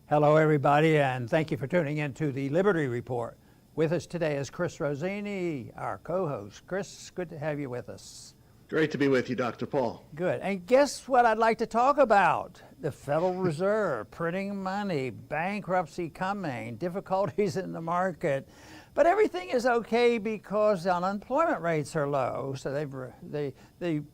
Hello, everybody, and thank you for tuning in to the Liberty Report. With us today is Chris Rossini, our co-host. Chris, good to have you with us. Great to be with you, Dr. Paul. Good. And guess what I'd like to talk about? The Federal Reserve, printing money, bankruptcy coming, difficulties in the market. But everything is okay because the unemployment rates are low. So the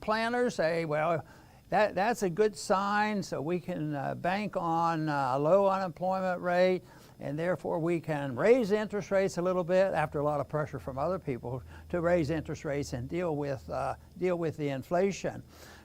planners say, well, that's a good sign, so we can bank on a low unemployment rate, and therefore we can raise interest rates a little bit after a lot of pressure from other people to raise interest rates and deal with the inflation.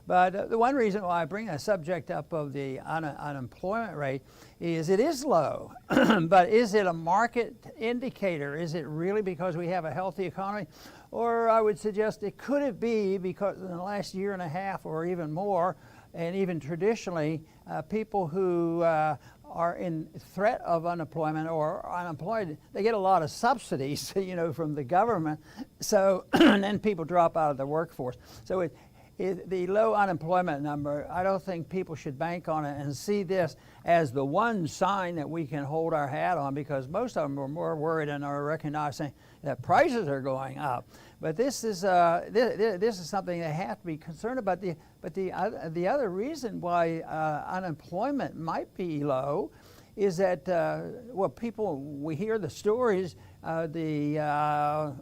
But the one reason why I bring a subject up of the unemployment rate is it is low, but is it a market indicator? Is it really because we have a healthy economy? Or I would suggest it could be because in the last year and a half or even more, and even traditionally, people who are in threat of unemployment or unemployed, they get a lot of subsidies, from the government. So, and then people drop out of the workforce. So the low unemployment number, I don't think people should bank on it and see this as the one sign that we can hold our hat on, because most of them are more worried and are recognizing that prices are going up. But this is something they have to be concerned about. The other reason why unemployment might be low is that we hear the stories, the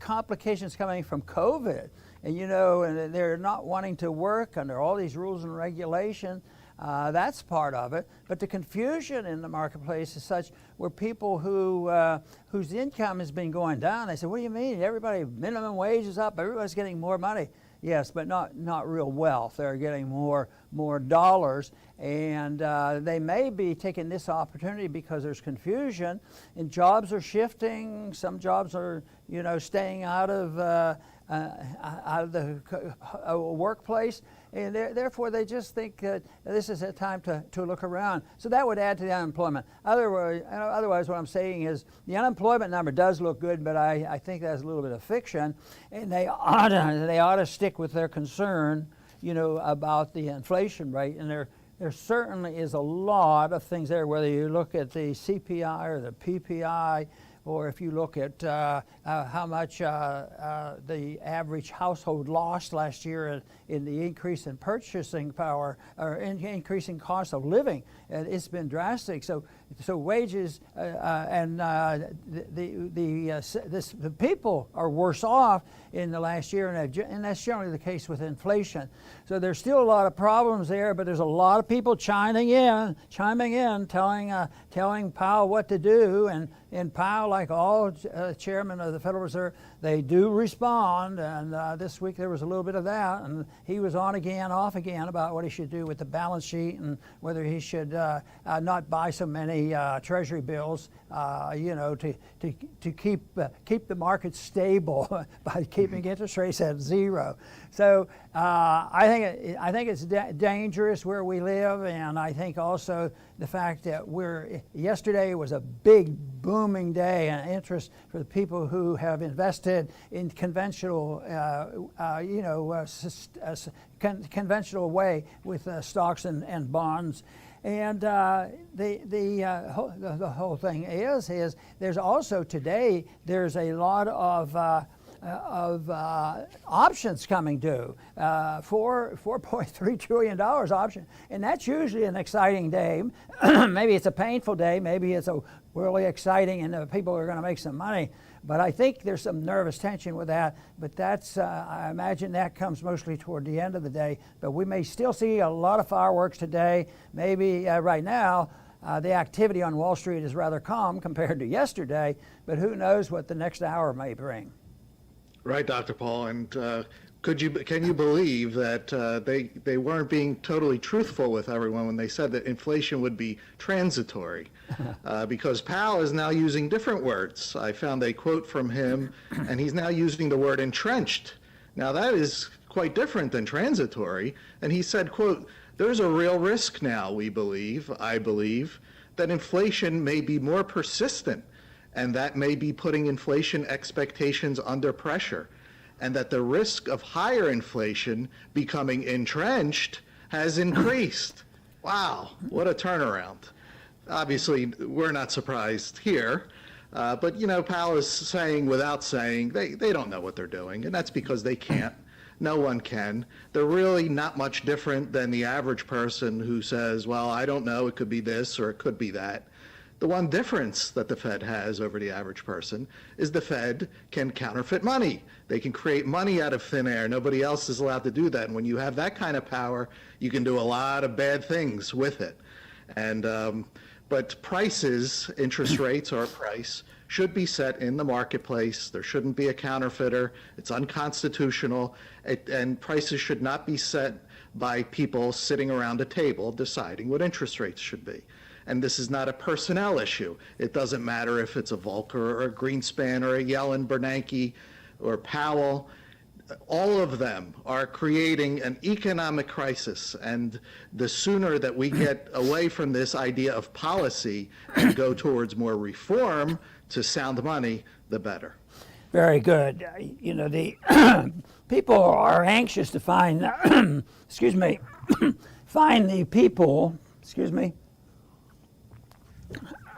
complications coming from COVID. And they're not wanting to work under all these rules and regulations. That's part of it. But the confusion in the marketplace is such where people whose income has been going down, they say, what do you mean? Minimum wage is up, everybody's getting more money. Yes, but not real wealth. They're getting more dollars, and they may be taking this opportunity because there's confusion and jobs are shifting. Some jobs are, staying out of the workplace, and therefore they just think that this is a time to look around. So that would add to the unemployment. Otherwise, what I'm saying is the unemployment number does look good, but I think that's a little bit of fiction, and they ought to stick with their concern, about the inflation rate. And there certainly is a lot of things there, whether you look at the CPI or the PPI, or if you look at how much the average household lost last year in the increase in purchasing power or increasing cost of living, it's been drastic. So wages and the people are worse off in the last year, and that's generally the case with inflation. So there's still a lot of problems there, but there's a lot of people chiming in, telling Powell what to do, and Powell, like all chairmen of the Federal Reserve, they do respond, and this week there was a little bit of that, and he was on again, off again about what he should do with the balance sheet and whether he should not buy so many treasury bills, to keep the market stable by keeping interest rates at zero. So I think it's dangerous where we live, and I think also the fact that yesterday was a big booming day and interest for the people who have invested in conventional, conventional way with stocks and bonds. And the whole thing is there's also today there's a lot of options coming due, $4.3 trillion option, and that's usually an exciting day. Maybe it's a painful day, maybe it's a really exciting and people are going to make some money, but I think there's some nervous tension with that. But that's I imagine that comes mostly toward the end of the day, but we may still see a lot of fireworks today. Maybe right now the activity on Wall Street is rather calm compared to yesterday, but who knows what the next hour may bring. Right, Dr. Paul, and can you believe that they weren't being totally truthful with everyone when they said that inflation would be transitory, because Powell is now using different words. I found a quote from him, and he's now using the word entrenched. Now that is quite different than transitory, and he said, quote, "There's a real risk now, I believe, that inflation may be more persistent, and that may be putting inflation expectations under pressure, and that the risk of higher inflation becoming entrenched has increased." Wow, what a turnaround. obviously, we're not surprised here. But, Powell is saying without saying, they don't know what they're doing, and that's because they can't. No one can. They're really not much different than the average person who says, well, I don't know, it could be this or it could be that. The one difference that the Fed has over the average person is the Fed can counterfeit money. They can create money out of thin air. Nobody else is allowed to do that. And when you have that kind of power, you can do a lot of bad things with it. And but prices, interest rates or price, should be set in the marketplace. There shouldn't be a counterfeiter. It's unconstitutional. And prices should not be set by people sitting around a table deciding what interest rates should be. And this is not a personnel issue. It doesn't matter if it's a Volcker or a Greenspan or a Yellen, Bernanke or Powell. All of them are creating an economic crisis. And the sooner that we get away from this idea of policy and go towards more reform to sound money, the better. Very good. The people are anxious to find, find the people,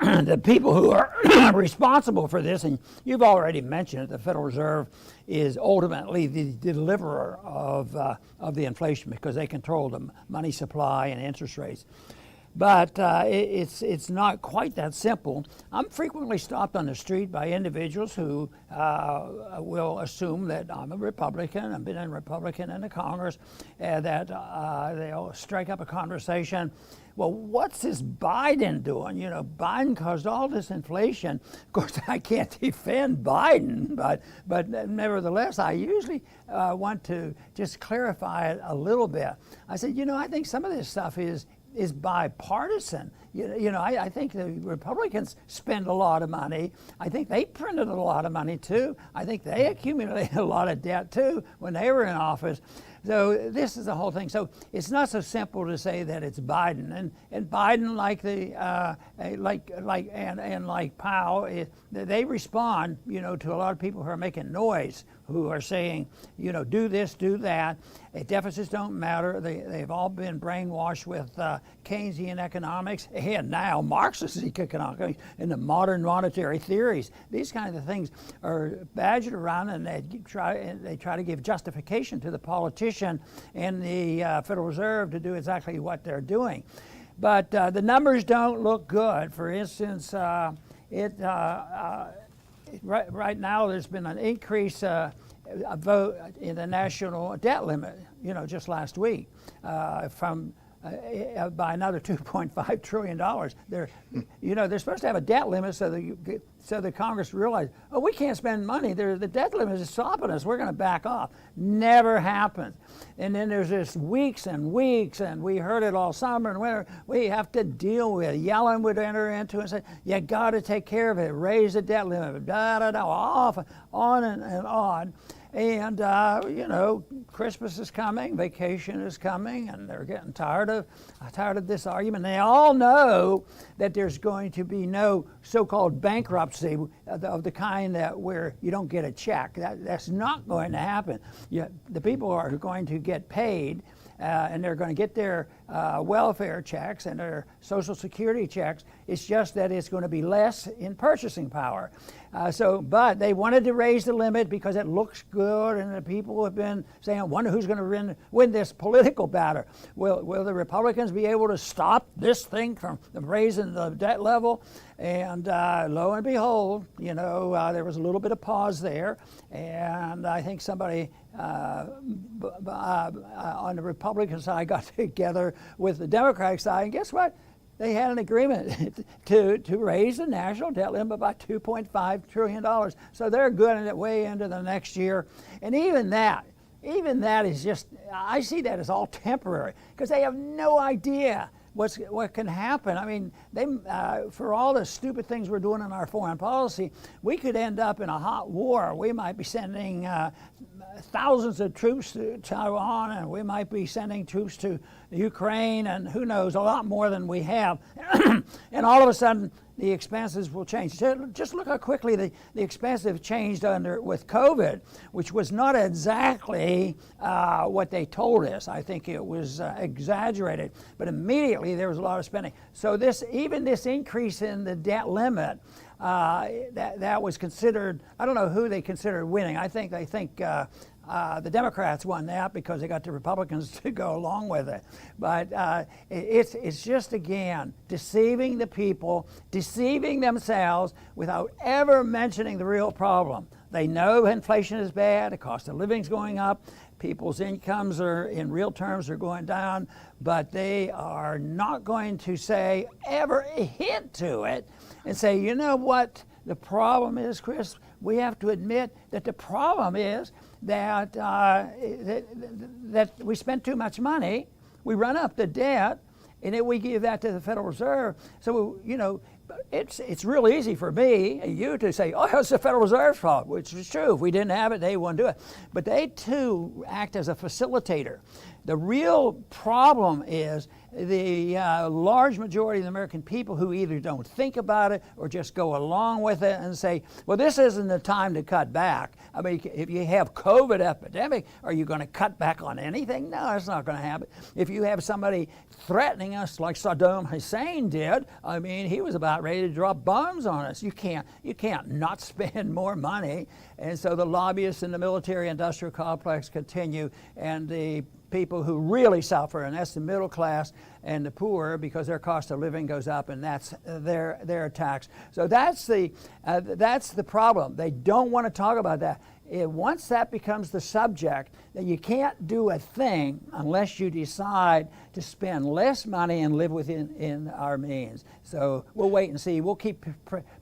the people who are responsible for this, and you've already mentioned it, the Federal Reserve is ultimately the deliverer of the inflation because they control the money supply and interest rates. But it's not quite that simple. I'm frequently stopped on the street by individuals who will assume that I'm a Republican. I've been a Republican in the Congress, that they'll strike up a conversation. Well, what's this Biden doing? Biden caused all this inflation. Of course, I can't defend Biden, but nevertheless, I usually want to just clarify it a little bit. I said, I think some of this stuff is bipartisan. I think the Republicans spend a lot of money. I think they printed a lot of money too. I think they accumulated a lot of debt too when they were in office. So this is the whole thing. So it's not so simple to say that it's Biden and Biden, like Powell, they respond, to a lot of people who are making noise, who are saying, do this, do that. Deficits don't matter. They've all been brainwashed with Keynesian economics and now Marxist economics and the modern monetary theories. These kinds of things are badgered around, and they try to give justification to the politician and the Federal Reserve to do exactly what they're doing. But the numbers don't look good. For instance, right now there's been an increase a vote in the national debt limit, just last week, from by another $2.5 trillion. They're supposed to have a debt limit so the Congress realized, we can't spend money. The debt limit is stopping us. We're going to back off. Never happens. And then there's this weeks and weeks, and we heard it all summer and winter. We have to deal with it. Yellen would enter into it and say, you got to take care of it. Raise the debt limit. Off, on and on. And, Christmas is coming, vacation is coming, and they're getting tired of this argument. They all know that there's going to be no so-called bankruptcy of the kind where you don't get a check. That's not going to happen. The people are going to get paid, and they're going to get their welfare checks and their Social Security checks. It's just that it's going to be less in purchasing power. But they wanted to raise the limit because it looks good, and the people have been saying, I wonder who's going to win this political battle. Will the Republicans be able to stop this thing from raising the debt level? And lo and behold, there was a little bit of pause there, and I think somebody on the Republican side got together with the Democratic side, and guess what? They had an agreement to raise the national debt limit by $2.5 trillion. So they're good in it way into the next year. And even that is just, I see that as all temporary, because they have no idea what can happen. I mean, for all the stupid things we're doing in our foreign policy, we could end up in a hot war. We might be sending thousands of troops to Taiwan, and we might be sending troops to Ukraine, and who knows, a lot more than we have. And all of a sudden, the expenses will change. Just look how quickly the expenses have changed with COVID, which was not exactly what they told us. I think it was exaggerated, but immediately there was a lot of spending. So even this increase in the debt limit, that was considered, I don't know who they considered winning. I think they think the Democrats won that because they got the Republicans to go along with it. But it's just, again, deceiving the people, deceiving themselves without ever mentioning the real problem. They know inflation is bad, the cost of living is going up, people's incomes are, in real terms, are going down, but they are not going to say, ever hint to it, and say, you know what the problem is, Chris? We have to admit that the problem is that that we spend too much money, we run up the debt, and then we give that to the Federal Reserve. So, you know, it's real easy for me and you to say, oh, it's the Federal Reserve's fault, which is true. If we didn't have it, they wouldn't do it. But they, too, act as a facilitator. The real problem is the large majority of the American people who either don't think about it or just go along with it and say, well, this isn't the time to cut back. I mean, if you have COVID epidemic, are you going to cut back on anything? No, it's not going to happen. If you have somebody threatening us like Saddam Hussein did, I mean, he was about ready to drop bombs on us. You can't not spend more money. And so the lobbyists in the military-industrial complex continue, and the people who really suffer, and that's the middle class and the poor, because their cost of living goes up, and that's their tax. So that's the problem. They don't want to talk about that. Once that becomes the subject, then you can't do a thing unless you decide to spend less money and live within our means. So we'll wait and see. We'll keep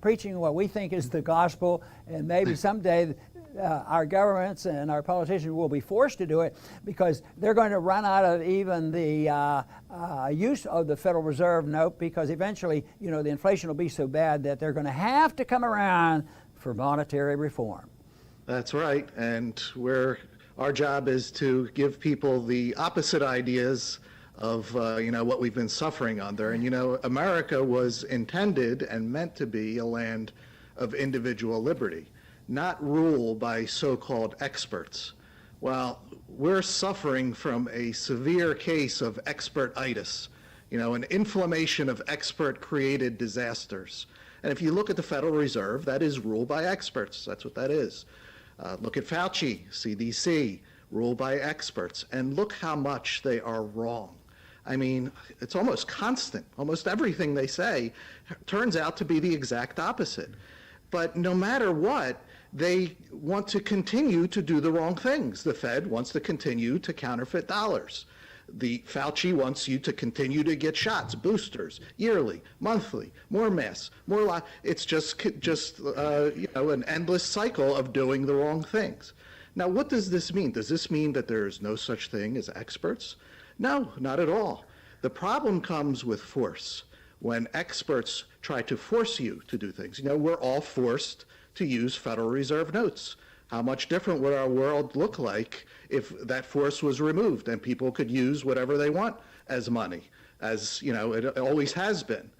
preaching what we think is the gospel, and maybe someday our governments and our politicians will be forced to do it, because they're going to run out of even the use of the Federal Reserve note, because eventually, you know, the inflation will be so bad that they're going to have to come around for monetary reform. That's right, and our job is to give people the opposite ideas of what we've been suffering under. And America was intended and meant to be a land of individual liberty, not ruled by so-called experts. Well, we're suffering from a severe case of expertitis, an inflammation of expert-created disasters. And if you look at the Federal Reserve, that is ruled by experts. That's what that is. Look at Fauci, CDC, ruled by experts, and look how much they are wrong. I mean, it's almost constant. Almost everything they say turns out to be the exact opposite. But no matter what, they want to continue to do the wrong things. The Fed wants to continue to counterfeit dollars. The Fauci wants you to continue to get shots, boosters, yearly, monthly, more masks, more. It's just an endless cycle of doing the wrong things. Now, what does this mean? Does this mean that there is no such thing as experts? No, not at all. The problem comes with force. When experts try to force you to do things, we're all forced to use Federal Reserve notes. How much different would our world look like if that force was removed and people could use whatever they want as money, as it always has been?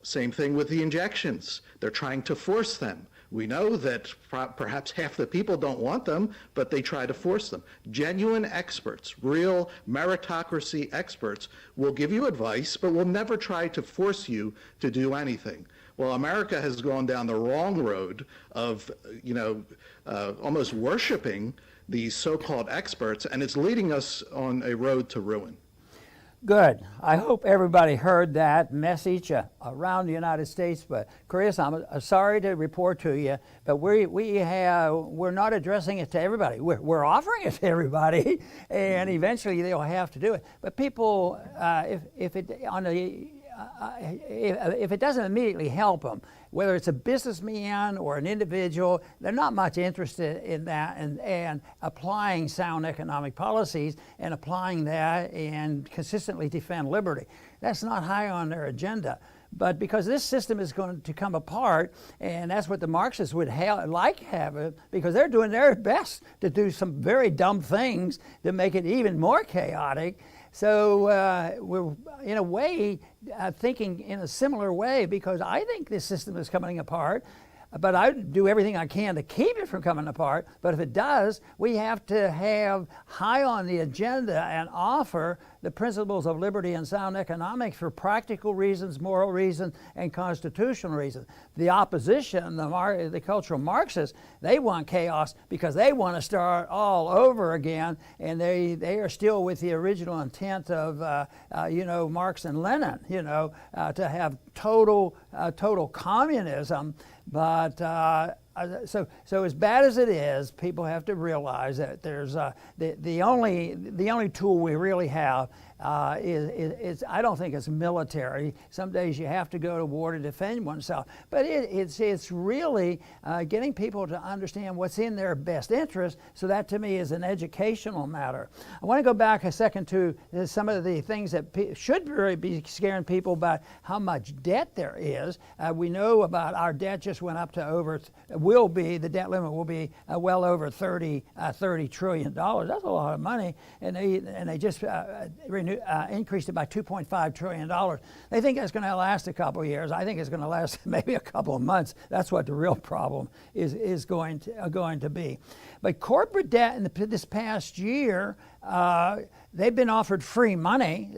Same thing with the injections. They're trying to force them. We know that perhaps half the people don't want them, but they try to force them. Genuine experts, real meritocracy experts, will give you advice, but will never try to force you to do anything. Well, America has gone down the wrong road of, almost worshiping these so-called experts, and it's leading us on a road to ruin. Good. I hope everybody heard that message around the United States. But Chris, I'm sorry to report to you, but we're not addressing it to everybody. We're offering it to everybody, and eventually they'll have to do it. But people, if it doesn't immediately help them, whether it's a businessman or an individual, they're not much interested in that and applying sound economic policies and applying that and consistently defend liberty. That's not high on their agenda. But because this system is going to come apart, and that's what the Marxists would have it, because they're doing their best to do some very dumb things to make it even more chaotic. So we're in a way thinking in a similar way, because I think this system is coming apart. But I do everything I can to keep it from coming apart. But if it does, we have to have high on the agenda and offer the principles of liberty and sound economics for practical reasons, moral reasons, and constitutional reasons. The opposition, the cultural Marxists, they want chaos because they want to start all over again, and they are still with the original intent of Marx and Lenin, to have total communism. But so as bad as it is, people have to realize that there's the only tool we really have is I don't think it's military. Some days you have to go to war to defend oneself, but it's really getting people to understand what's in their best interest. So that to me is an educational matter. I want to go back a second to some of the things that should really be scaring people about how much debt there is. We know about our debt just went up to the debt limit will be well over $30 trillion. That's a lot of money, and they just increased it by $2.5 trillion. They think that's going to last a couple of years. I think it's going to last maybe a couple of months. That's what the real problem is going to be. But corporate debt in this past year, they've been offered free money.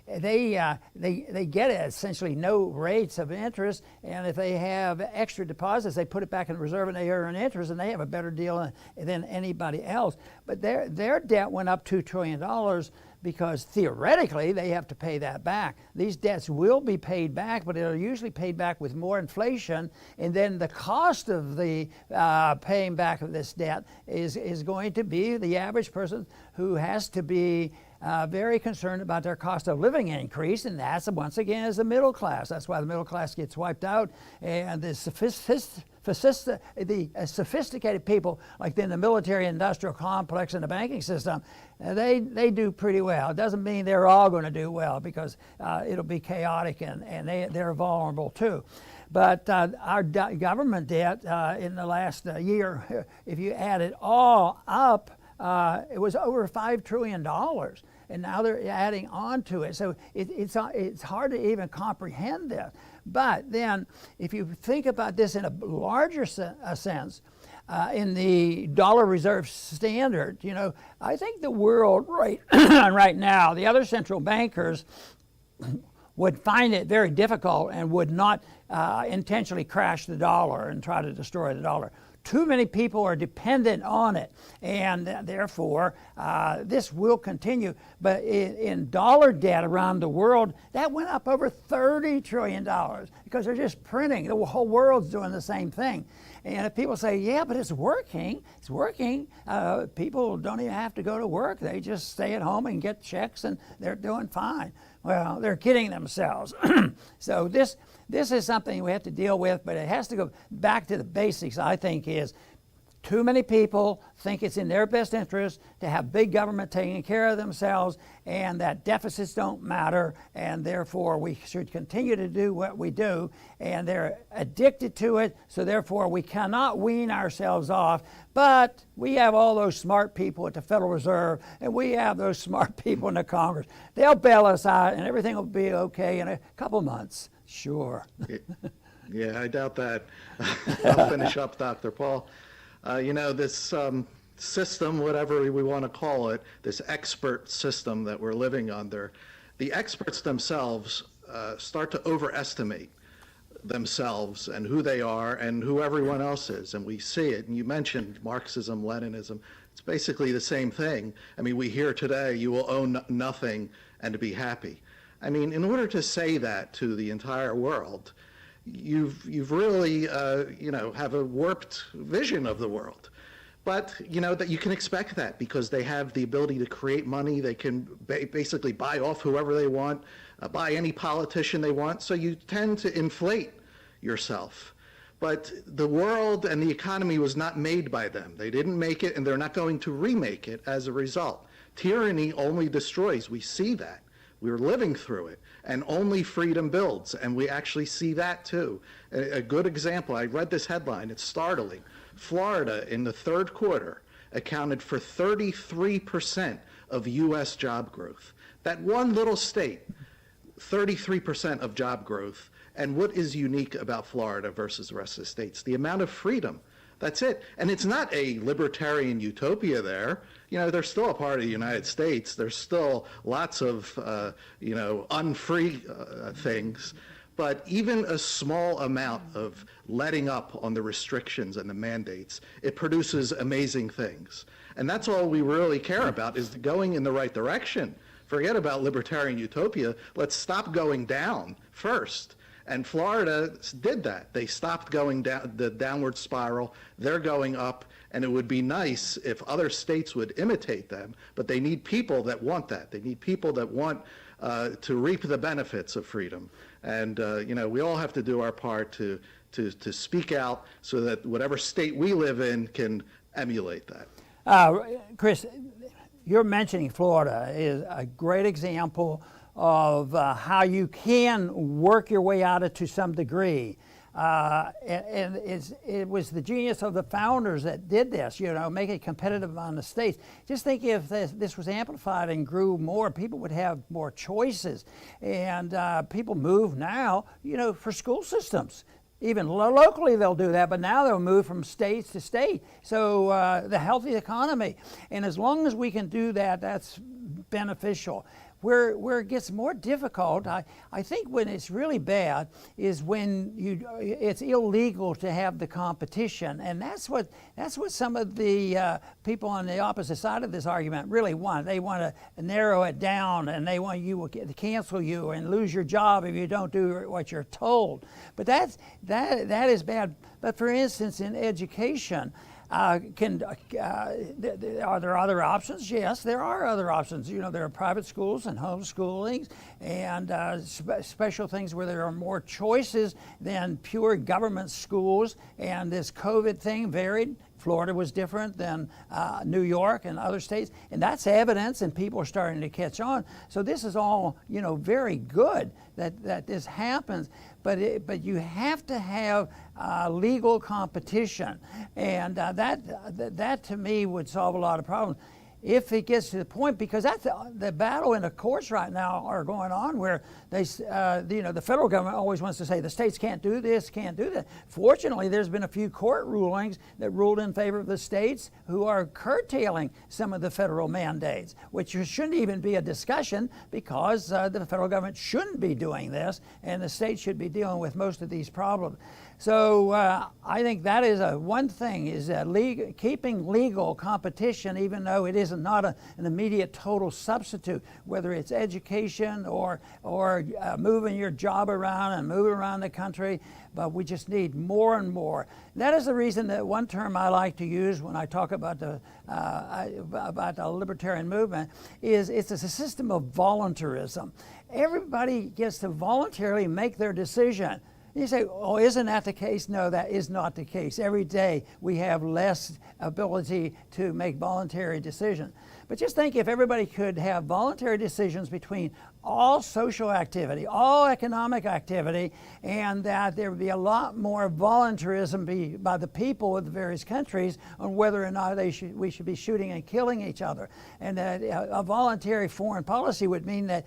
They get essentially no rates of interest, and if they have extra deposits, they put it back in the reserve and they earn interest, and they have a better deal than anybody else. But their debt went up $2 trillion because theoretically they have to pay that back. These debts will be paid back, but they're usually paid back with more inflation, and then the cost of the paying back of this debt is going to be the average person who has to be very concerned about their cost of living increase, and that's once again is the middle class. That's why the middle class gets wiped out, and the sophisticated people, like in the military-industrial complex and the banking system, they do pretty well. It doesn't mean they're all going to do well, because it'll be chaotic, and they're vulnerable too. But our government debt in the last year, if you add it all up, it was over $5 trillion. And now they're adding on to it. So it's hard to even comprehend this. But then if you think about this in a larger sense, in the dollar reserve standard, I think the world right now, the other central bankers would find it very difficult and would not intentionally crash the dollar and try to destroy the dollar. Too many people are dependent on it, and therefore this will continue. But in dollar debt around the world, that went up over $30 trillion because they're just printing. The whole world's doing the same thing. And if people say, yeah, but it's working, people don't even have to go to work. They just stay at home and get checks, and they're doing fine. Well, they're kidding themselves. So this is something we have to deal with, but it has to go back to the basics, I think, is too many people think it's in their best interest to have big government taking care of themselves, and that deficits don't matter, and therefore we should continue to do what we do, and they're addicted to it, so therefore we cannot wean ourselves off. But we have all those smart people at the Federal Reserve, and we have those smart people in the Congress. They'll bail us out, and everything will be okay in a couple months. Sure. Yeah, I doubt that. I'll finish up, Dr. Paul. This system, whatever we want to call it, this expert system that we're living under, the experts themselves start to overestimate themselves and who they are and who everyone else is. And we see it. And you mentioned Marxism, Leninism. It's basically the same thing. I mean, we hear today, you will own nothing and be happy. I mean, in order to say that to the entire world, you've really, have a warped vision of the world. But, that you can expect that because they have the ability to create money. They can basically buy off whoever they want, buy any politician they want. So you tend to inflate yourself. But the world and the economy was not made by them. They didn't make it, and they're not going to remake it as a result. Tyranny only destroys. We see that. We're living through it, and only freedom builds, and we actually see that too. A good example, I read this headline, it's startling. Florida in the third quarter accounted for 33% of U.S. job growth. That one little state, 33% of job growth. And what is unique about Florida versus the rest of the states? The amount of freedom. That's it. And it's not a libertarian utopia there. You know, they're still a part of the United States. There's still lots of, unfree things. But even a small amount of letting up on the restrictions and the mandates, it produces amazing things. And that's all we really care about, is going in the right direction. Forget about libertarian utopia. Let's stop going down first. And Florida did that. They stopped going down the downward spiral. They're going up, and it would be nice if other states would imitate them. But they need people that want that. They need people that want to reap the benefits of freedom. And we all have to do our part to speak out so that whatever state we live in can emulate that. Chris, you're mentioning Florida is a great example of how you can work your way out of it to some degree. And it was the genius of the founders that did this, make it competitive on the states. Just think if this was amplified and grew more, people would have more choices. And people move now, for school systems. Even locally they'll do that, but now they'll move from state to state. So the healthy economy. And as long as we can do that, that's beneficial. Where it gets more difficult, I think when it's really bad is when it's illegal to have the competition, and that's what some of the people on the opposite side of this argument really want. They want to narrow it down, and they want you to cancel you and lose your job if you don't do what you're told. But that is bad. But for instance, in education, are there other options? Yes, there are other options. There are private schools and homeschooling and special things where there are more choices than pure government schools. And this COVID thing varied. Florida was different than New York and other states, and that's evidence, and people are starting to catch on. So this is all, very good that this happens, but you have to have legal competition, and that to me would solve a lot of problems. If it gets to the point, because that's the battle in the courts right now are going on, where the federal government always wants to say the states can't do this, can't do that. Fortunately, there's been a few court rulings that ruled in favor of the states who are curtailing some of the federal mandates, which shouldn't even be a discussion because the federal government shouldn't be doing this, and the states should be dealing with most of these problems. So I think that is one thing, is keeping legal competition, even though it is not an immediate total substitute, whether it's education or moving your job around and moving around the country, but we just need more and more. That is the reason that one term I like to use when I talk about the libertarian movement is it's a system of voluntarism. Everybody gets to voluntarily make their decision. You say, oh, isn't that the case? No, that is not the case. Every day we have less ability to make voluntary decisions. But just think if everybody could have voluntary decisions between all social activity, all economic activity, and that there would be a lot more voluntarism by the people of the various countries on whether or not we should be shooting and killing each other. And that a voluntary foreign policy would mean that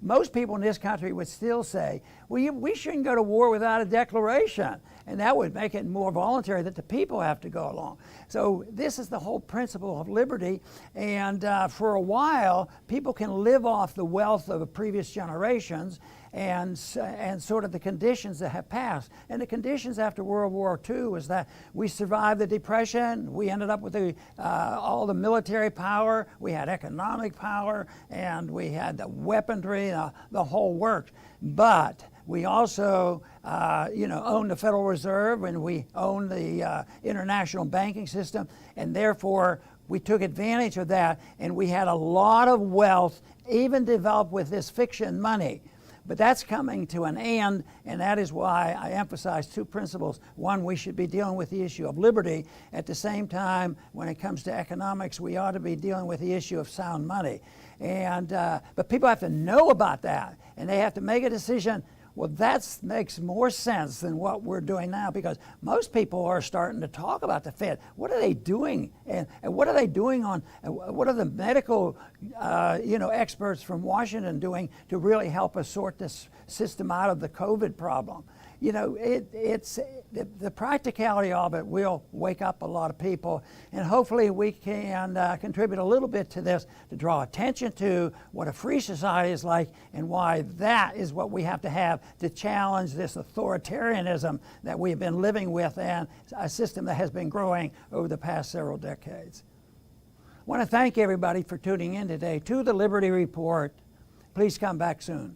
most people in this country would still say, well, we shouldn't go to war without a declaration. And that would make it more voluntary that the people have to go along. So this is the whole principle of liberty. And for a while, people can live off the wealth of previous generations and sort of the conditions that have passed. And the conditions after World War II was that we survived the Depression, we ended up with all the military power, we had economic power, and we had the weaponry, the whole works. But we also, own the Federal Reserve, and we own the international banking system, and therefore we took advantage of that, and we had a lot of wealth, even developed with this fiction money. But that's coming to an end, and that is why I emphasize two principles. One, we should be dealing with the issue of liberty. At the same time, when it comes to economics, we ought to be dealing with the issue of sound money. But people have to know about that, and they have to make a decision. Well, that makes more sense than what we're doing now, because most people are starting to talk about the Fed. What are they doing? And what are they doing on, what are the medical experts from Washington doing to really help us sort this system out of the COVID problem? You know, it's the practicality of it will wake up a lot of people, and hopefully we can contribute a little bit to this to draw attention to what a free society is like and why that is what we have to challenge this authoritarianism that we've been living with and a system that has been growing over the past several decades. I want to thank everybody for tuning in today to the Liberty Report. Please come back soon.